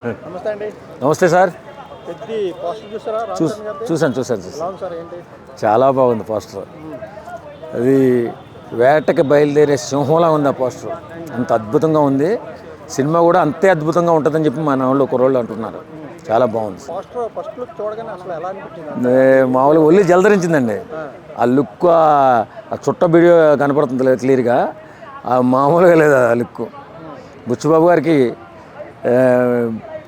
నమస్తే అండి. నమస్తే సార్. పెద్ద పోస్టర్ చూసారా? చూసాను. చాలా బాగుంది పోస్టర్. అది వేటకి బయలుదేరే సింహంలా ఉంది ఆ పోస్టర్. అంత అద్భుతంగా ఉంది. సినిమా కూడా అంతే అద్భుతంగా ఉంటుందని చెప్పి మన వాళ్ళు కుర్రోళ్ళు అంటున్నారు. చాలా బాగుంది. మామూలుగా ఒళ్ళు జలధరించిందండి. ఆ లుక్, ఆ చుట్ట వీడియో కనపడుతుంది క్లియర్గా. మామూలుగా లేదు ఆ లుక్. బుచ్చిబాబు గారికి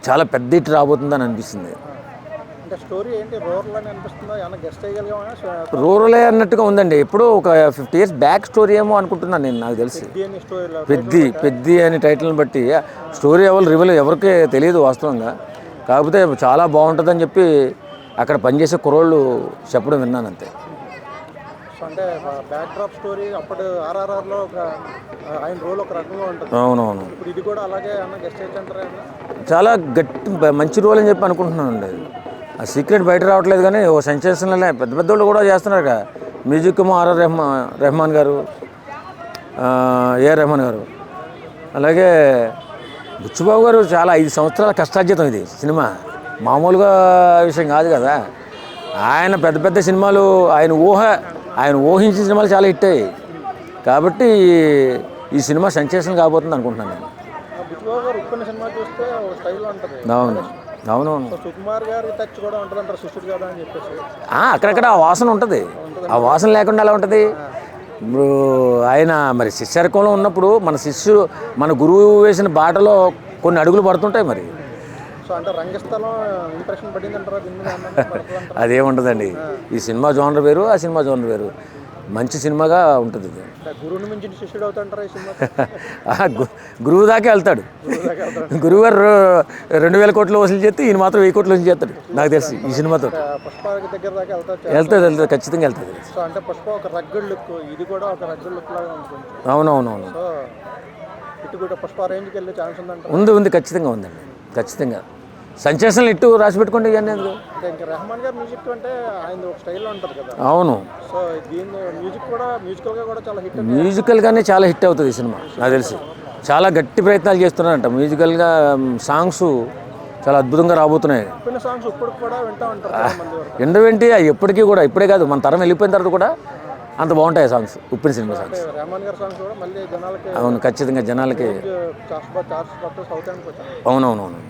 చాలా పెద్ద ఇటు రాబోతుందని అనిపిస్తుంది. రూరలే అన్నట్టుగా ఉందండి. ఎప్పుడో ఒక 50 years బ్యాక్ స్టోరీ ఏమో అనుకుంటున్నాను నేను. నాకు తెలిసి పెద్ది అని టైటిల్ని బట్టి స్టోరీ ఎవరికీ తెలియదు వాస్తవంగా. కాకపోతే చాలా బాగుంటుందని చెప్పి అక్కడ పనిచేసే కుర్రోళ్ళు చెప్పడం విన్నాను అంతే. అవునవును. చాలా మంచి రోల్ అని చెప్పి అనుకుంటున్నానండి. ఆ సీక్రెట్ బయట రావట్లేదు, కానీ ఓ సెన్సేషనల్ పెద్ద పెద్దోళ్ళు కూడా చేస్తున్నారు కదా. మ్యూజిక్ ఏమో ఆర్ఆర్ రెహమాన్ గారు, ఏఆర్ రెహమాన్ గారు. అలాగే బుచ్చిబాబు గారు చాలా 5 సంవత్సరాల కష్టార్జితం ఇది సినిమా. మామూలుగా విషయం కాదు కదా. ఆయన పెద్ద పెద్ద సినిమాలు, ఆయన ఊహించిన సినిమాలు చాలా హిట్ అయ్యాయి. కాబట్టి ఈ సినిమా సెన్సేషన్ కాబోతుంది అనుకుంటున్నాను నేను. అవునవును. అక్కడక్కడ ఆ వాసన ఉంటుంది. ఆ వాసన లేకుండా ఎలా ఉంటుంది? ఇప్పుడు ఆయన మరి శిష్యరకంలో ఉన్నప్పుడు మన గురువు వేసిన బాటలో కొన్ని అడుగులు పడుతుంటాయి. మరి అదేముంటుందండి. ఈ సినిమా జోనర్ వేరు, ఆ సినిమా జోనర్ వేరు. మంచి సినిమాగా ఉంటుంది ఇది. గురువు దాకా వెళ్తాడు. గురువు గారు 2000 కోట్లు వసూలు చేస్తే ఈయన మాత్రం 1000 కోట్లు వసూలు చేస్తాడు నాకు తెలిసి ఈ సినిమాతో. వెళ్తుంది, ఖచ్చితంగా వెళ్తుంది. అవునవునవును. ఉంది, ఖచ్చితంగా ఉందండి. ఖచ్చితంగా సెన్సేషనల్ హిట్ రాసి పెట్టుకోండి. ఇవన్నీ అవును, మ్యూజికల్గానే చాలా హిట్ అవుతుంది ఈ సినిమా నాకు తెలిసి. చాలా గట్టి ప్రయత్నాలు చేస్తున్నారంట మ్యూజికల్గా. సాంగ్స్ చాలా అద్భుతంగా రాబోతున్నాయి. ఎండవేంటి ఎప్పటికీ కూడా, ఇప్పుడే కాదు మన తరం వెళ్ళిపోయిన తర్వాత కూడా అంత బాగుంటాయి సాంగ్స్. ఉప్పిన cinema songs. అవును, ఖచ్చితంగా జనాలకి. అవునవునవును.